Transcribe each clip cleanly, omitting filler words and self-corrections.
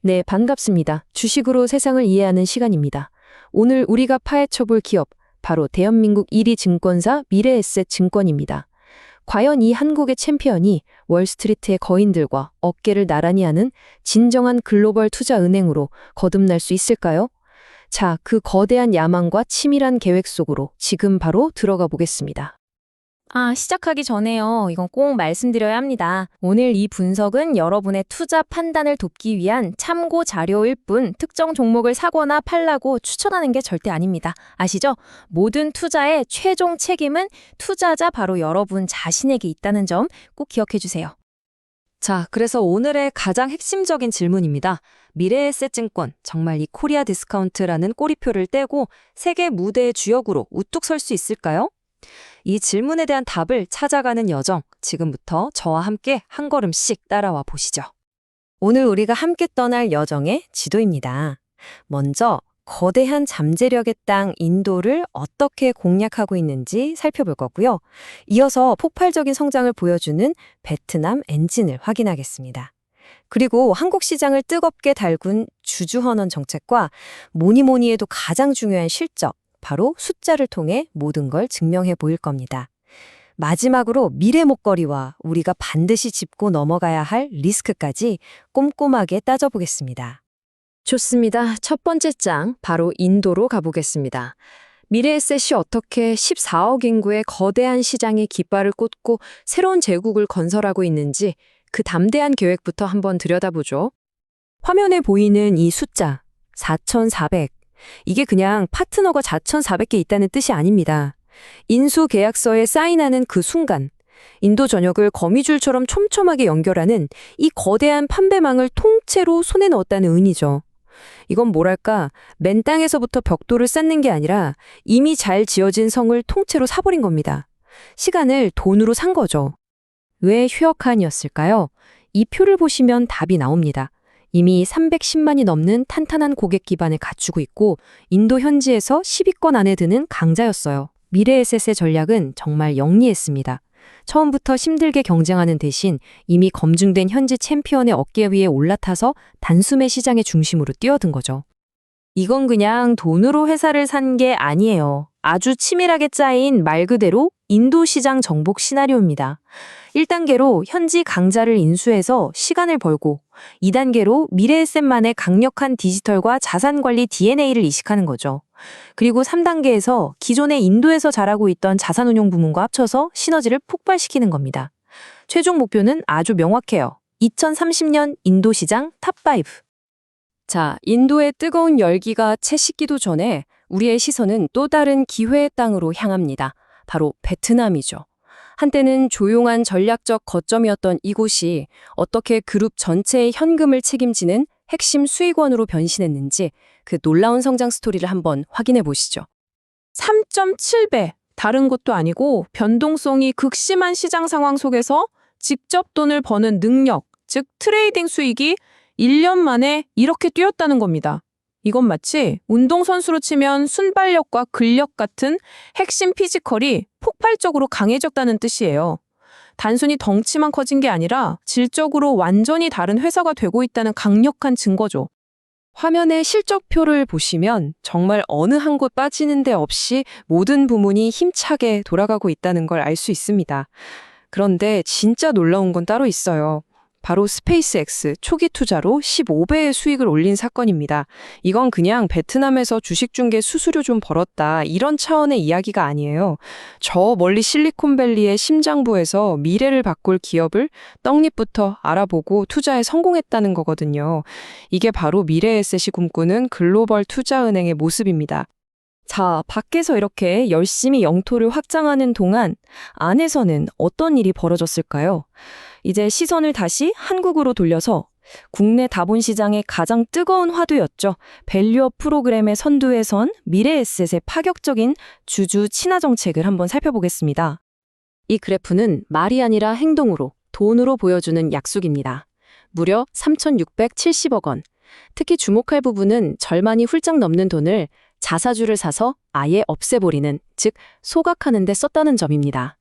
네, 반갑습니다. 주식으로 세상을 이해하는 시간입니다. 오늘 우리가 파헤쳐볼 기업, 바로 대한민국 1위 증권사 미래에셋증권입니다. 과연 이 한국의 챔피언이 월스트리트의 거인들과 어깨를 나란히 하는 진정한 글로벌 투자 은행으로 거듭날 수 있을까요? 자, 그 거대한 야망과 치밀한 계획 속으로 지금 바로 들어가 보겠습니다. 시작하기 전에요. 이건 꼭 말씀드려야 합니다. 오늘 이 분석은 여러분의 투자 판단을 돕기 위한 참고 자료일 뿐 특정 종목을 사거나 팔라고 추천하는 게 절대 아닙니다. 아시죠? 모든 투자의 최종 책임은 투자자 바로 여러분 자신에게 있다는 점 꼭 기억해 주세요. 자, 그래서 오늘의 가장 핵심적인 질문입니다. 미래에셋증권, 정말 이 코리아 디스카운트라는 꼬리표를 떼고 세계 무대의 주역으로 우뚝 설 수 있을까요? 이 질문에 대한 답을 찾아가는 여정, 지금부터 저와 함께 한 걸음씩 따라와 보시죠. 오늘 우리가 함께 떠날 여정의 지도입니다. 먼저 거대한 잠재력의 땅 인도를 어떻게 공략하고 있는지 살펴볼 거고요. 이어서 폭발적인 성장을 보여주는 베트남 엔진을 확인하겠습니다. 그리고 한국 시장을 뜨겁게 달군 주주헌원 정책과 뭐니 해도 가장 중요한 실적, 바로 숫자를 통해 모든 걸 증명해 보일 겁니다. 마지막으로 미래 목걸이와 우리가 반드시 짚고 넘어가야 할 리스크까지 꼼꼼하게 따져보겠습니다. 좋습니다. 첫 번째 장, 바로 인도로 가보겠습니다. 미래에셋이 어떻게 14억 인구의 거대한 시장에 깃발을 꽂고 새로운 제국을 건설하고 있는지 그 담대한 계획부터 한번 들여다보죠. 화면에 보이는 이 숫자, 4,400. 이게 그냥 파트너가 4,400개 있다는 뜻이 아닙니다. 인수 계약서에 사인하는 그 순간, 인도 전역을 거미줄처럼 촘촘하게 연결하는 이 거대한 판매망을 통째로 손에 넣었다는 의미죠. 이건 뭐랄까, 맨 땅에서부터 벽돌을 쌓는 게 아니라 이미 잘 지어진 성을 통째로 사버린 겁니다. 시간을 돈으로 산 거죠. 왜 휴역한이었을까요? 이 표를 보시면 답이 나옵니다. 이미 310만이 넘는 탄탄한 고객 기반을 갖추고 있고 인도 현지에서 10위권 안에 드는 강자였어요. 미래에셋의 전략은 정말 영리했습니다. 처음부터 힘들게 경쟁하는 대신 이미 검증된 현지 챔피언의 어깨 위에 올라타서 단숨에 시장의 중심으로 뛰어든 거죠. 이건 그냥 돈으로 회사를 산 게 아니에요. 아주 치밀하게 짜인 말 그대로 인도 시장 정복 시나리오입니다. 1단계로 현지 강자를 인수해서 시간을 벌고 2단계로 미래에셋만의 강력한 디지털과 자산관리 DNA를 이식하는 거죠. 그리고 3단계에서 기존의 인도에서 잘하고 있던 자산운용 부문과 합쳐서 시너지를 폭발시키는 겁니다. 최종 목표는 아주 명확해요. 2030년 인도 시장 탑5. 자, 인도의 뜨거운 열기가 채 식기도 전에 우리의 시선은 또 다른 기회의 땅으로 향합니다. 바로 베트남이죠. 한때는 조용한 전략적 거점이었던 이곳이 어떻게 그룹 전체의 현금을 책임지는 핵심 수익원으로 변신했는지 그 놀라운 성장 스토리를 한번 확인해 보시죠. 3.7배, 다른 것도 아니고 변동성이 극심한 시장 상황 속에서 직접 돈을 버는 능력, 즉 트레이딩 수익이 1년 만에 이렇게 뛰었다는 겁니다. 이건 마치 운동선수로 치면 순발력과 근력 같은 핵심 피지컬이 폭발적으로 강해졌다는 뜻이에요. 단순히 덩치만 커진 게 아니라 질적으로 완전히 다른 회사가 되고 있다는 강력한 증거죠. 화면의 실적표를 보시면 정말 어느 한 곳 빠지는 데 없이 모든 부문이 힘차게 돌아가고 있다는 걸 알 수 있습니다. 그런데 진짜 놀라운 건 따로 있어요. 바로 스페이스X 초기 투자로 15배의 수익을 올린 사건입니다. 이건 그냥 베트남에서 주식 중개 수수료 좀 벌었다 이런 차원의 이야기가 아니에요. 저 멀리 실리콘밸리의 심장부에서 미래를 바꿀 기업을 떡잎부터 알아보고 투자에 성공했다는 거거든요. 이게 바로 미래에셋이 꿈꾸는 글로벌 투자은행의 모습입니다. 자, 밖에서 이렇게 열심히 영토를 확장하는 동안 안에서는 어떤 일이 벌어졌을까요? 이제 시선을 다시 한국으로 돌려서 국내 다본시장의 가장 뜨거운 화두였죠. 밸류업 프로그램의 선두에 선 미래에셋의 파격적인 주주 친화 정책을 한번 살펴보겠습니다. 이 그래프는 말이 아니라 행동으로, 돈으로 보여주는 약속입니다. 무려 3,670억 원. 특히 주목할 부분은 절반이 훌쩍 넘는 돈을 자사주를 사서 아예 없애버리는, 즉 소각하는 데 썼다는 점입니다.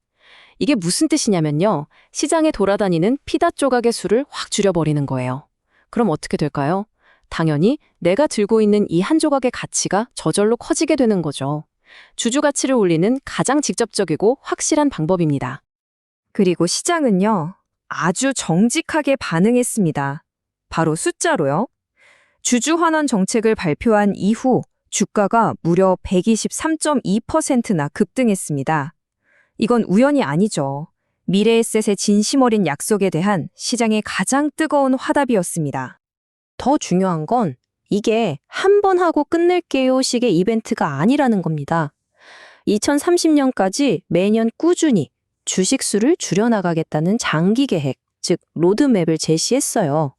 이게 무슨 뜻이냐면요. 시장에 돌아다니는 피다 조각의 수를 확 줄여버리는 거예요. 그럼 어떻게 될까요? 당연히 내가 들고 있는 이 한 조각의 가치가 저절로 커지게 되는 거죠. 주주 가치를 올리는 가장 직접적이고 확실한 방법입니다. 그리고 시장은요, 아주 정직하게 반응했습니다. 바로 숫자로요. 주주 환원 정책을 발표한 이후 주가가 무려 123.2%나 급등했습니다. 이건 우연이 아니죠. 미래에셋의 진심 어린 약속에 대한 시장의 가장 뜨거운 화답이었습니다. 더 중요한 건 이게 한 번 하고 끝낼게요 식의 이벤트가 아니라는 겁니다. 2030년까지 매년 꾸준히 주식 수를 줄여나가겠다는 장기 계획, 즉 로드맵을 제시했어요.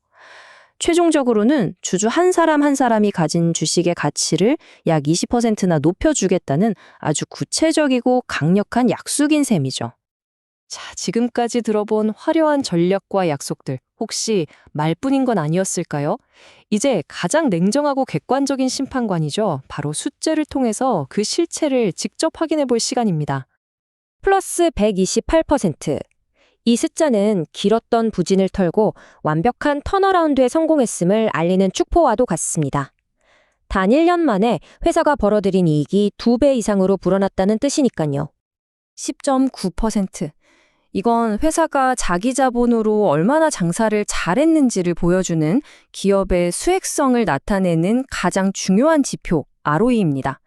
최종적으로는 주주 한 사람 한 사람이 가진 주식의 가치를 약 20%나 높여주겠다는 아주 구체적이고 강력한 약속인 셈이죠. 자, 지금까지 들어본 화려한 전략과 약속들, 혹시 말뿐인 건 아니었을까요? 이제 가장 냉정하고 객관적인 심판관이죠. 바로 숫자를 통해서 그 실체를 직접 확인해 볼 시간입니다. 플러스 128%. 이 숫자는 길었던 부진을 털고 완벽한 턴어라운드에 성공했음을 알리는 축포와도 같습니다. 단 1년 만에 회사가 벌어들인 이익이 2배 이상으로 불어났다는 뜻이니까요. 10.9%. 이건 회사가 자기 자본으로 얼마나 장사를 잘했는지를 보여주는 기업의 수익성을 나타내는 가장 중요한 지표, ROE입니다.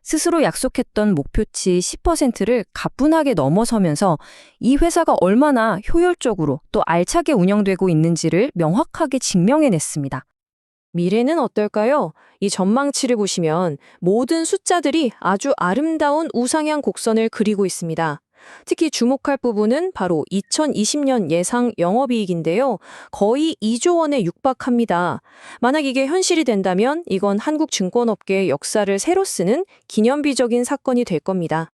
스스로 약속했던 목표치 10%를 가뿐하게 넘어서면서 이 회사가 얼마나 효율적으로 또 알차게 운영되고 있는지를 명확하게 증명해냈습니다. 미래는 어떨까요? 이 전망치를 보시면 모든 숫자들이 아주 아름다운 우상향 곡선을 그리고 있습니다. 특히 주목할 부분은 바로 2020년 예상 영업이익인데요. 거의 2조 원에 육박합니다. 만약 이게 현실이 된다면 이건 한국 증권업계의 역사를 새로 쓰는 기념비적인 사건이 될 겁니다.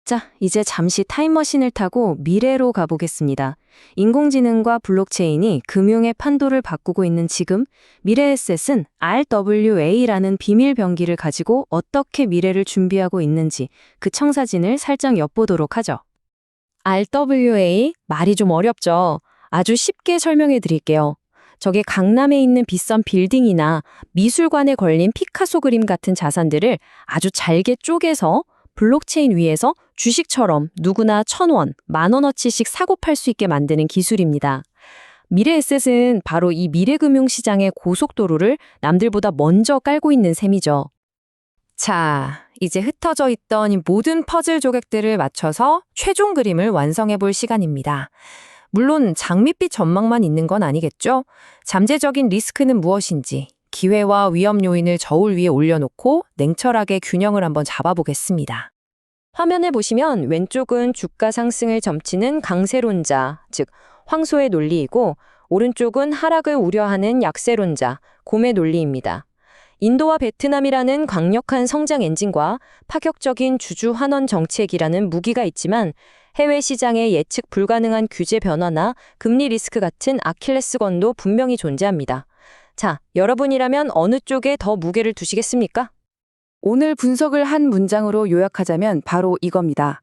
자, 이제 잠시 타임머신을 타고 미래로 가보겠습니다. 인공지능과 블록체인이 금융의 판도를 바꾸고 있는 지금, 미래에셋은 RWA라는 비밀 병기를 가지고 어떻게 미래를 준비하고 있는지 그 청사진을 살짝 엿보도록 하죠. RWA, 말이 좀 어렵죠. 아주 쉽게 설명해 드릴게요. 저게 강남에 있는 비싼 빌딩이나 미술관에 걸린 피카소 그림 같은 자산들을 아주 잘게 쪼개서 블록체인 위에서 주식처럼 누구나 1,000원, 10,000원어치씩 사고 팔 수 있게 만드는 기술입니다. 미래에셋은 바로 이 미래금융시장의 고속도로를 남들보다 먼저 깔고 있는 셈이죠. 자, 이제 흩어져 있던 이 모든 퍼즐 조각들을 맞춰서 최종 그림을 완성해 볼 시간입니다. 물론 장밋빛 전망만 있는 건 아니겠죠? 잠재적인 리스크는 무엇인지, 기회와 위험 요인을 저울 위에 올려놓고 냉철하게 균형을 한번 잡아보겠습니다. 화면을 보시면 왼쪽은 주가 상승을 점치는 강세론자, 즉 황소의 논리이고 오른쪽은 하락을 우려하는 약세론자, 곰의 논리입니다. 인도와 베트남이라는 강력한 성장 엔진과 파격적인 주주 환원 정책이라는 무기가 있지만 해외 시장의 예측 불가능한 규제 변화나 금리 리스크 같은 아킬레스건도 분명히 존재합니다. 자, 여러분이라면 어느 쪽에 더 무게를 두시겠습니까? 오늘 분석을 한 문장으로 요약하자면 바로 이겁니다.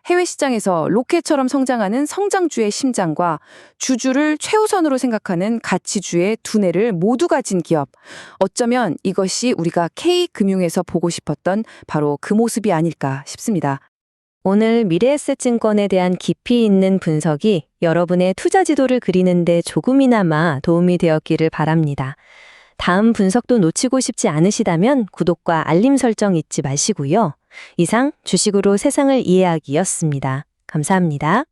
해외 시장에서 로켓처럼 성장하는 성장주의 심장과 주주를 최우선으로 생각하는 가치주의 두뇌를 모두 가진 기업. 어쩌면 이것이 우리가 K금융에서 보고 싶었던 바로 그 모습이 아닐까 싶습니다. 오늘 미래에셋증권에 대한 깊이 있는 분석이 여러분의 투자 지도를 그리는 데 조금이나마 도움이 되었기를 바랍니다. 다음 분석도 놓치고 싶지 않으시다면 구독과 알림 설정 잊지 마시고요. 이상 주식으로 세상을 이해하기였습니다. 감사합니다.